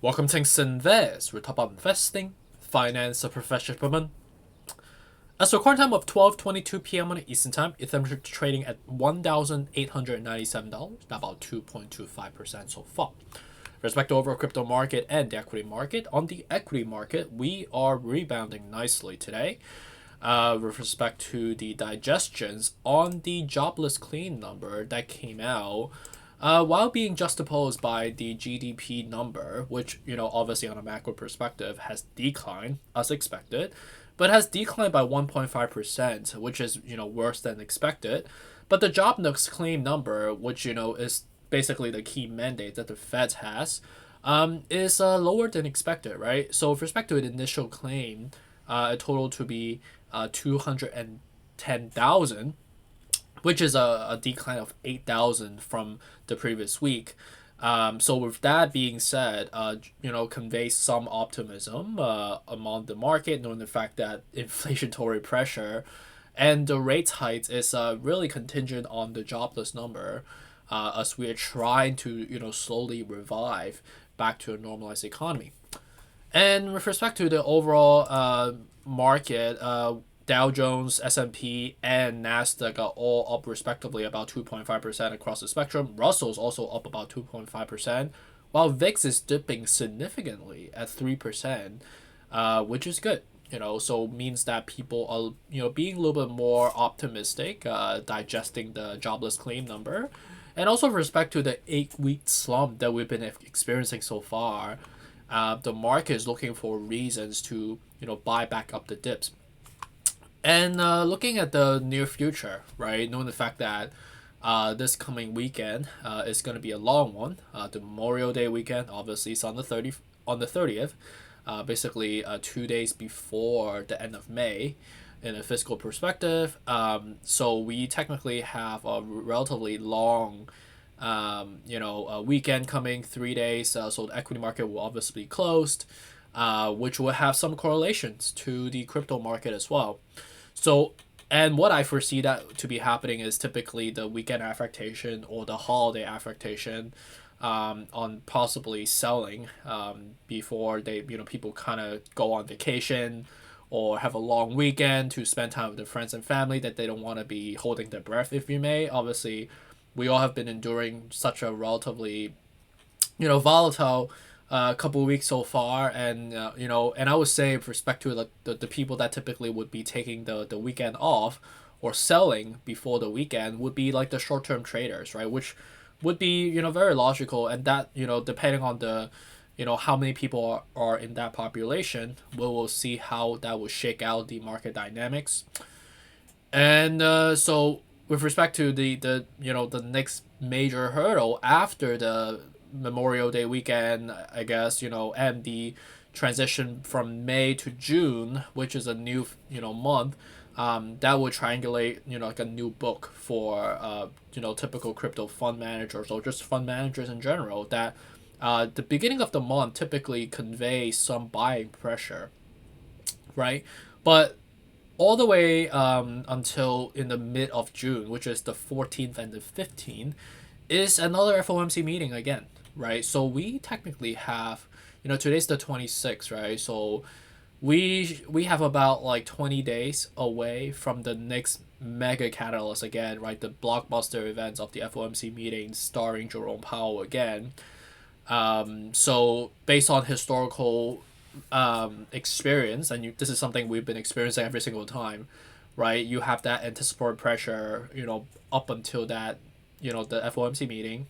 Welcome to Invest. We talk about investing, finance, and professional development. As the current time of 12:22 p.m. on Eastern Time, Ethereum is trading at $1,897, about 2.25% so far. With respect to overall crypto market and the equity market, on the equity market, we are rebounding nicely today. With respect to the digestions on the jobless claim number that came out, while being juxtaposed by the GDP number, which, obviously on a macro perspective has declined as expected, but has declined by 1.5%, which is, worse than expected. But the jobless claim number, which, is basically the key mandate that the Fed has, is lower than expected, right? So with respect to the initial claim, a total to be 210,000, which is a decline of 8,000 from the previous week. So with that being said, conveys some optimism among the market, knowing the fact that inflationary pressure and the rate hikes is really contingent on the jobless number, as we are trying to slowly revive back to a normalized economy. And with respect to the overall market, Dow Jones, S&P, and Nasdaq are all up respectively about 2.5% across the spectrum. Russell's also up about 2.5%, while VIX is dipping significantly at 3%, which is good. So means that people are being a little bit more optimistic, digesting the jobless claim number, and also with respect to the 8-week slump that we've been experiencing so far. The market is looking for reasons to buy back up the dips. And looking at the near future, right, knowing the fact that this coming weekend is going to be a long one, the Memorial Day weekend obviously is on the 30th, basically 2 days before the end of May in a fiscal perspective. So we technically have a relatively long a weekend coming, 3 days. So the equity market will obviously be closed, which will have some correlations to the crypto market as well. So, and what I foresee that to be happening is typically the weekend affectation or the holiday affectation, on possibly selling, before they people kind of go on vacation or have a long weekend to spend time with their friends and family that they don't want to be holding their breath, if you may. Obviously, we all have been enduring such a relatively volatile couple of weeks so far, and and I would say with respect to the people that typically would be taking the weekend off or selling before the weekend would be like the short-term traders, right, which would be very logical. And that depending on the how many people are in that population, we will see how that will shake out the market dynamics. And so with respect to the next major hurdle after the Memorial Day weekend, I guess, and the transition from May to June, which is a new month, that would triangulate like a new book for typical crypto fund managers or just fund managers in general. That the beginning of the month typically conveys some buying pressure, right? But all the way until in the mid of June, which is the 14th and the 15th, is another FOMC meeting again, right? So we technically have, today's the 26th, right? So we have about like 20 days away from the next mega catalyst again, right? The blockbuster events of the FOMC meeting starring Jerome Powell again. So based on historical experience, and this is something we've been experiencing every single time, right? You have that anticipatory pressure, up until that, the FOMC meeting,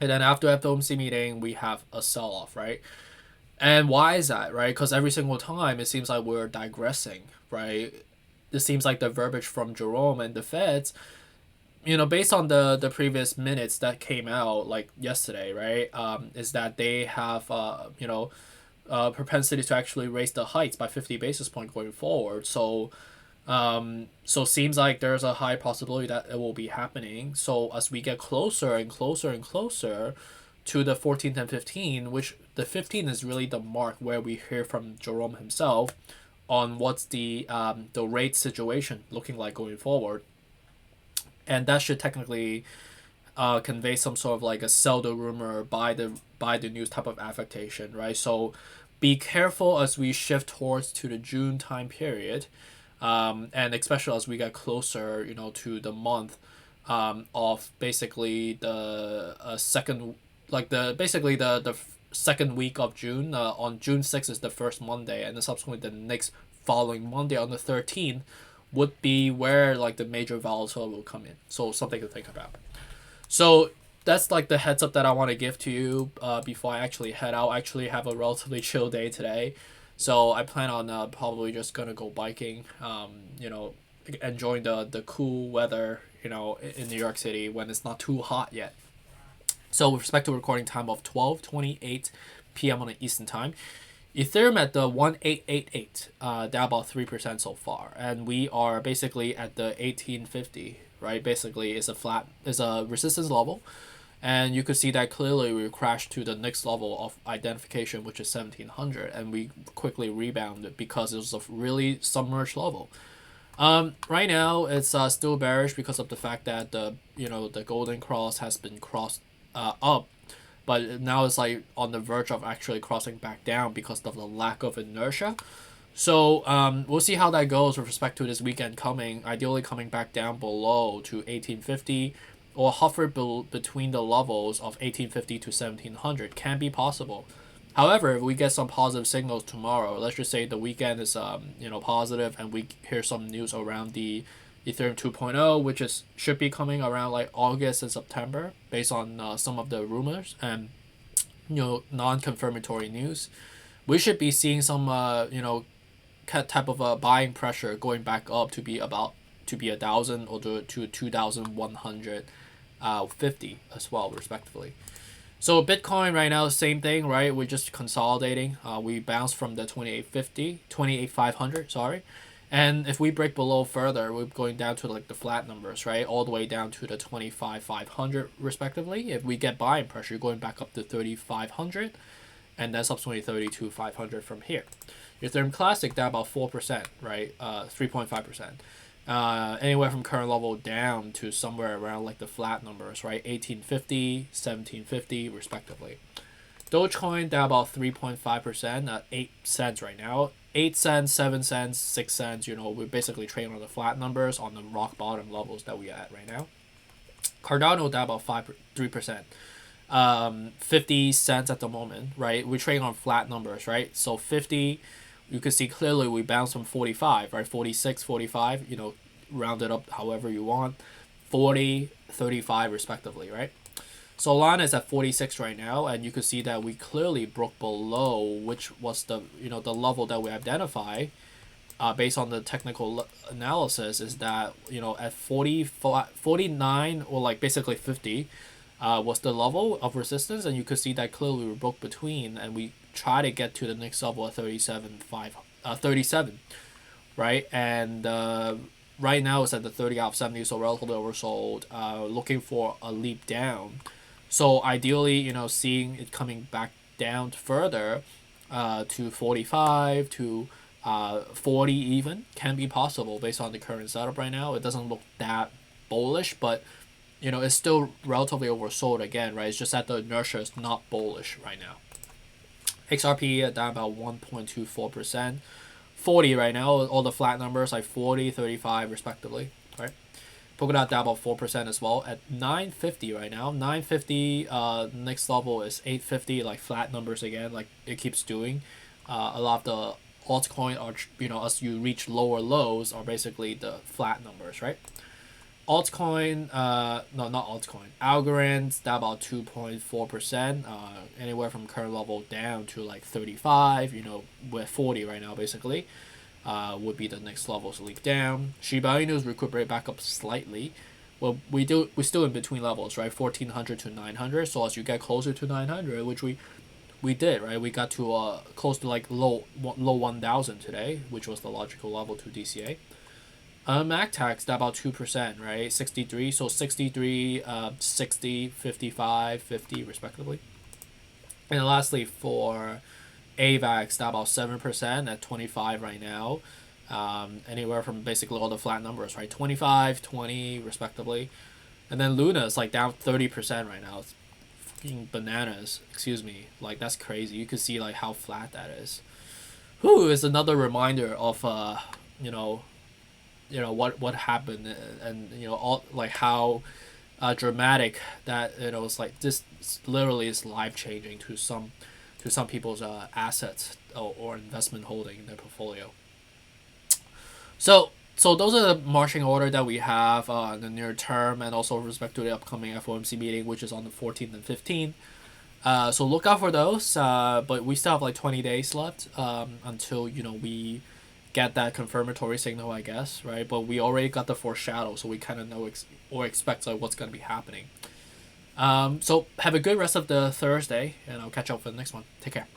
and then after FOMC meeting we have a sell-off, right? And why is that, right? Because every single time it seems like we're digressing, right? It seems like the verbiage from Jerome and the Feds, based on the previous minutes that came out like yesterday, right, is that they have propensity to actually raise the heights by 50 basis point going forward. So seems like there's a high possibility that it will be happening. So as we get closer and closer and closer to the 14th and 15th, which the 15th is really the mark where we hear from Jerome himself on what's the rate situation looking like going forward, and that should technically convey some sort of like a sell the rumor, buy the news type of affectation, right? So be careful as we shift towards to the June time period, and especially as we get closer, to the month of basically the second, like the basically the second week of June. On June 6th is the first Monday, and then subsequently the next following Monday on the 13th would be where like the major volatility will come in. So something to think about. So that's like the heads up that I want to give to you before I actually head out. I actually have a relatively chill day today, so I plan on probably just gonna go biking. Enjoying the cool weather. In New York City when it's not too hot yet. So with respect to recording time of 12:28 p.m. on the Eastern time, Ethereum at the 1888, down about 3% so far, and we are basically at the 1850. Right, basically is a resistance level, and you could see that clearly we crashed to the next level of identification, which is 1700, and we quickly rebounded because it was a really submerged level. Right now it's still bearish because of the fact that the golden cross has been crossed up, but now it's like on the verge of actually crossing back down because of the lack of inertia. So we'll see how that goes with respect to this weekend coming. Ideally coming back down below to 1850 or hover between the levels of 1850 to 1700 can be possible. However, if we get some positive signals tomorrow, let's just say the weekend is positive, and we hear some news around the Ethereum 2.0, which should be coming around like August and September, based on some of the rumors and non-confirmatory news. We should be seeing some type of buying pressure going back up to be 1,000 or to 2,150 as well, respectively. So Bitcoin right now, same thing, right? We're just consolidating. We bounced from the 28,500, sorry. And if we break below further, we're going down to like the flat numbers, right? All the way down to the 25,500 respectively. If we get buying pressure, going back up to 3,500, and then subsequently 32,500 from here. Ethereum Classic down about 4%, right? 3.5%. Anywhere from current level down to somewhere around like the flat numbers, right? 1850, 1750 respectively. Dogecoin down about 3.5%, 8 cents right now. 8 cents, 7 cents, 6 cents, we're basically trading on the flat numbers on the rock bottom levels that we're at right now. Cardano down about 3%. 50 cents at the moment, right? We're trading on flat numbers, right? So 50, you can see clearly we bounced from 45, right? 46, 45, round it up however you want. 40, 35 respectively, right? Solana is at 46 right now, and you can see that we clearly broke below, which was the level that we identify based on the technical analysis, is that at 49 or like basically 50 was the level of resistance, and you could see that clearly we broke between, and we try to get to the next level at 37, right? And right now it's at the 30 out of 70, so relatively oversold. Looking for a leap down. So ideally, seeing it coming back down further to 45 to 40 even can be possible based on the current setup right now. It doesn't look that bullish, but it's still relatively oversold again, right? It's just that the inertia is not bullish right now. XRP down about 1.24%. 40 right now, all the flat numbers like 40, 35 respectively, right? Polkadot down about 4% as well at 950 right now. 950, next level is 850, like flat numbers again, like it keeps doing. A lot of the altcoin are, as you reach lower lows, are basically the flat numbers, right? Altcoin, no, not altcoin. Algorand's down about 2.4%, anywhere from current level down to like 35. We're 40 right now basically. Would be the next level to leak down. Shiba Inu's recuperate back up slightly. Well, we're still in between levels, right? 1,400 to 900. So as you get closer to 900, which we did, right? We got to close to like low 1,000 today, which was the logical level to DCA. MATIC's down about 2%, right? 63, so 63, 60, 55, 50 respectively. And lastly for AVAX, down about 7% at 25 right now. Anywhere from basically all the flat numbers, right? 25, 20 respectively. And then Luna is like down 30% right now. It's fucking bananas. Excuse me. Like that's crazy. You can see like how flat that is. Whew, is another reminder of what happened, and all like how dramatic that it's like this literally is life changing to some people's assets or investment holding in their portfolio. So those are the marching order that we have in the near term, and also with respect to the upcoming FOMC meeting, which is on the 14th and 15th. So look out for those. But we still have like 20 days left until we get that confirmatory signal, I guess, right? But we already got the foreshadow, so we kind of know or expect like what's going to be happening. So have a good rest of the Thursday, and I'll catch you up for the next one. Take care.